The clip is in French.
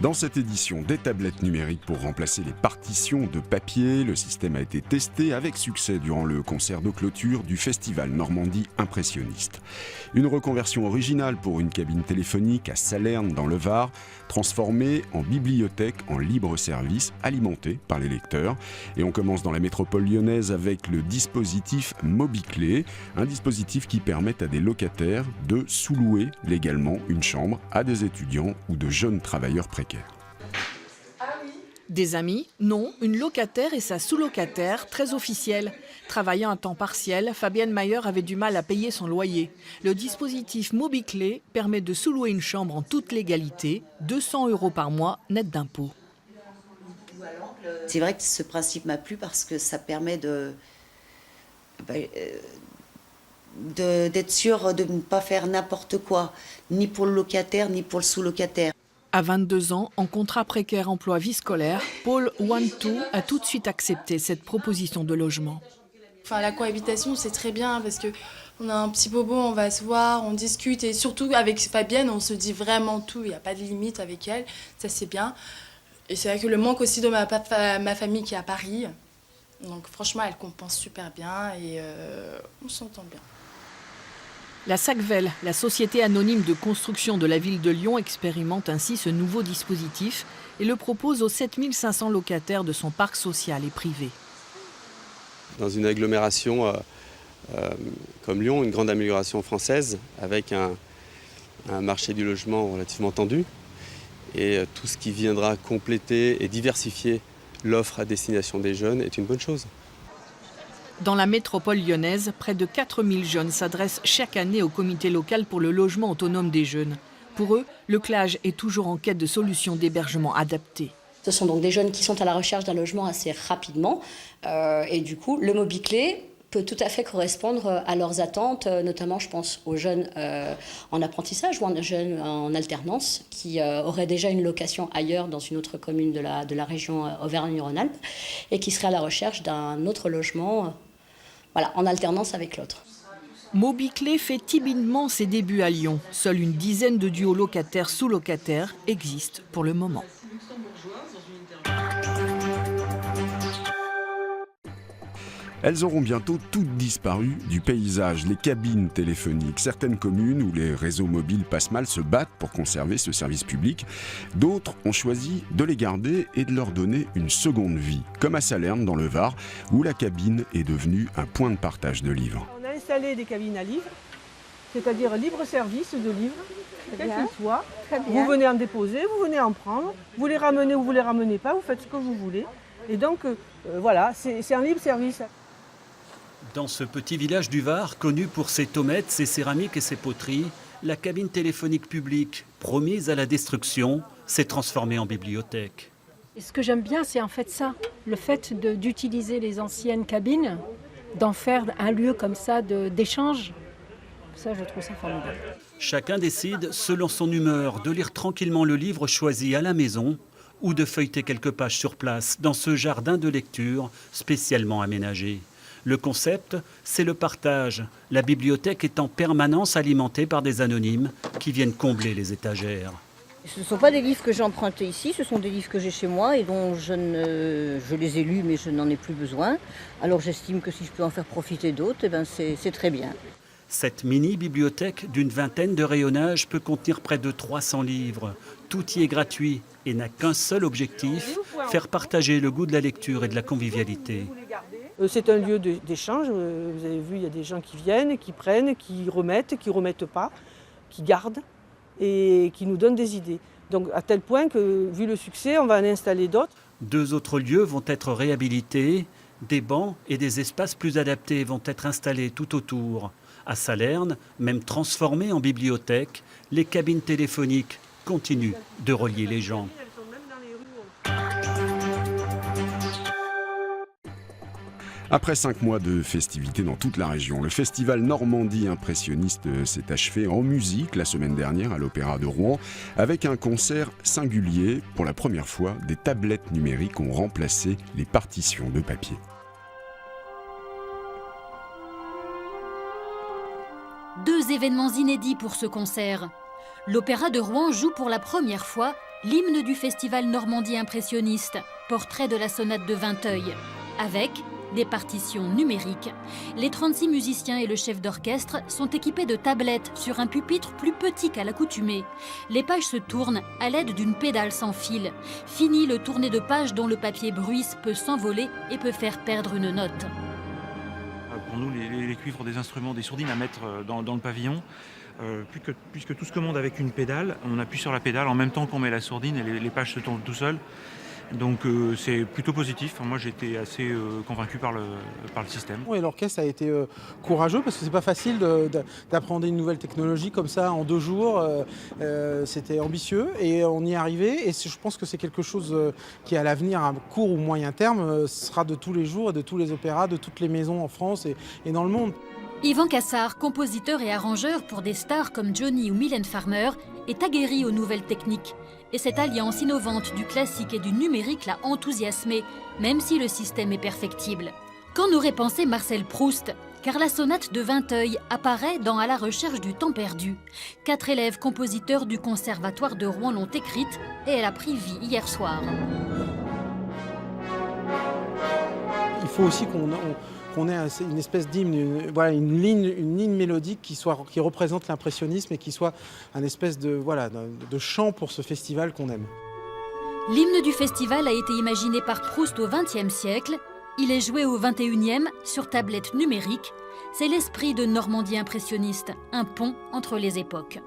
Dans cette édition, des tablettes numériques pour remplacer les partitions de papier. Le système a été testé avec succès durant le concert de clôture du Festival Normandie Impressionniste. Une reconversion originale pour une cabine téléphonique à Salerne dans le Var, transformée en bibliothèque en libre service, alimentée par les lecteurs. Et on commence dans la métropole lyonnaise avec le dispositif Mobiclé, un dispositif qui permet à des locataires de sous-louer légalement une chambre à des étudiants ou de jeunes travailleurs précaires. Des amis? Non, une locataire et sa sous-locataire, très officielle. Travaillant à temps partiel, Fabienne Mayer avait du mal à payer son loyer. Le dispositif Mobiclé permet de sous-louer une chambre en toute légalité, 200 € par mois, net d'impôts. C'est vrai que ce principe m'a plu parce que ça permet d'être sûr de ne pas faire n'importe quoi, ni pour le locataire, ni pour le sous-locataire. À 22 ans, en contrat précaire emploi vie scolaire, Paul Wantou a tout de suite accepté cette proposition de logement. Enfin, la cohabitation, c'est très bien parce qu'on a un petit bobo, on va se voir, on discute. Et surtout, avec Fabienne, on se dit vraiment tout. Il n'y a pas de limite avec elle, ça c'est bien. Et c'est vrai que le manque aussi de ma famille qui est à Paris. Donc franchement, elle compense super bien et on s'entend bien. La SACVEL, la société anonyme de construction de la ville de Lyon, expérimente ainsi ce nouveau dispositif et le propose aux 7500 locataires de son parc social et privé. Dans une agglomération comme Lyon, une grande amélioration française avec un marché du logement relativement tendu et tout ce qui viendra compléter et diversifier l'offre à destination des jeunes est une bonne chose. Dans la métropole lyonnaise, près de 4000 jeunes s'adressent chaque année au comité local pour le logement autonome des jeunes. Pour eux, le CLAJ est toujours en quête de solutions d'hébergement adaptées. Ce sont donc des jeunes qui sont à la recherche d'un logement assez rapidement. Et du coup, le Mobiclé peut tout à fait correspondre à leurs attentes, notamment je pense aux jeunes en apprentissage ou aux jeunes en alternance qui auraient déjà une location ailleurs dans une autre commune de la région Auvergne-Rhône-Alpes et qui seraient à la recherche d'un autre logement en alternance avec l'autre. Mobiclé fait timidement ses débuts à Lyon. Seule une dizaine de duos locataires-sous-locataires existent pour le moment. Elles auront bientôt toutes disparu du paysage, les cabines téléphoniques. Certaines communes où les réseaux mobiles passent mal se battent pour conserver ce service public. D'autres ont choisi de les garder et de leur donner une seconde vie, comme à Salerne dans le Var, où la cabine est devenue un point de partage de livres. On a installé des cabines à livres, c'est-à-dire libre service de livres, quel qu'il soit. Vous venez en déposer, vous venez en prendre, vous les ramenez ou vous les ramenez pas, vous faites ce que vous voulez. Et donc voilà, c'est un libre service. Dans ce petit village du Var, connu pour ses tomates, ses céramiques et ses poteries, la cabine téléphonique publique, promise à la destruction, s'est transformée en bibliothèque. Et ce que j'aime bien, c'est en fait ça, le fait d'utiliser les anciennes cabines, d'en faire un lieu comme ça d'échange. Ça, je trouve ça formidable. Chacun décide, selon son humeur, de lire tranquillement le livre choisi à la maison ou de feuilleter quelques pages sur place dans ce jardin de lecture spécialement aménagé. Le concept, c'est le partage. La bibliothèque est en permanence alimentée par des anonymes qui viennent combler les étagères. Ce ne sont pas des livres que j'ai empruntés ici, ce sont des livres que j'ai chez moi et dont je les ai lus mais je n'en ai plus besoin. Alors j'estime que si je peux en faire profiter d'autres, c'est très bien. Cette mini-bibliothèque d'une vingtaine de rayonnages peut contenir près de 300 livres. Tout y est gratuit et n'a qu'un seul objectif, faire partager le goût de la lecture et de la convivialité. C'est un lieu d'échange, vous avez vu, il y a des gens qui viennent, qui prennent, qui remettent pas, qui gardent et qui nous donnent des idées. Donc à tel point que, vu le succès, on va en installer d'autres. 2 autres lieux vont être réhabilités, des bancs et des espaces plus adaptés vont être installés tout autour. À Salerne, même transformées en bibliothèque, les cabines téléphoniques continuent de relier les gens. Après 5 mois de festivités dans toute la région, le festival Normandie Impressionniste s'est achevé en musique la semaine dernière à l'Opéra de Rouen avec un concert singulier. Pour la première fois, des tablettes numériques ont remplacé les partitions de papier. Deux événements inédits pour ce concert. L'Opéra de Rouen joue pour la première fois l'hymne du festival Normandie impressionniste, portrait de la sonate de Vinteuil, avec des partitions numériques. Les 36 musiciens et le chef d'orchestre sont équipés de tablettes sur un pupitre plus petit qu'à l'accoutumée. Les pages se tournent à l'aide d'une pédale sans fil. Fini le tourné de pages dont le papier bruisse peut s'envoler et peut faire perdre une note. Pour nous, les cuivres des instruments, des sourdines à mettre dans le pavillon, puisque tout se commande avec une pédale, on appuie sur la pédale en même temps qu'on met la sourdine et les pages se tournent tout seuls. Donc c'est plutôt positif. Moi j'étais assez convaincu par le système. Et l'orchestre a été courageux parce que c'est pas facile d'apprendre une nouvelle technologie comme ça en 2 jours. C'était ambitieux et on y est arrivé. Et je pense que c'est quelque chose qui à l'avenir, à court ou moyen terme, sera de tous les jours et de tous les opéras, de toutes les maisons en France et dans le monde. Yvan Cassard, compositeur et arrangeur pour des stars comme Johnny ou Mylène Farmer, est aguerri aux nouvelles techniques. Et cette alliance innovante du classique et du numérique l'a enthousiasmé, même si le système est perfectible. Qu'en aurait pensé Marcel Proust? Car la sonate de Vinteuil apparaît dans À la recherche du temps perdu. 4 élèves compositeurs du Conservatoire de Rouen l'ont écrite et elle a pris vie hier soir. Il faut aussi qu'on ait une espèce d'hymne, une ligne mélodique qui représente l'impressionnisme et qui soit un espèce de chant pour ce festival qu'on aime. L'hymne du festival a été imaginé par Proust au XXe siècle. Il est joué au XXIe sur tablette numérique. C'est l'esprit de Normandie impressionniste, un pont entre les époques.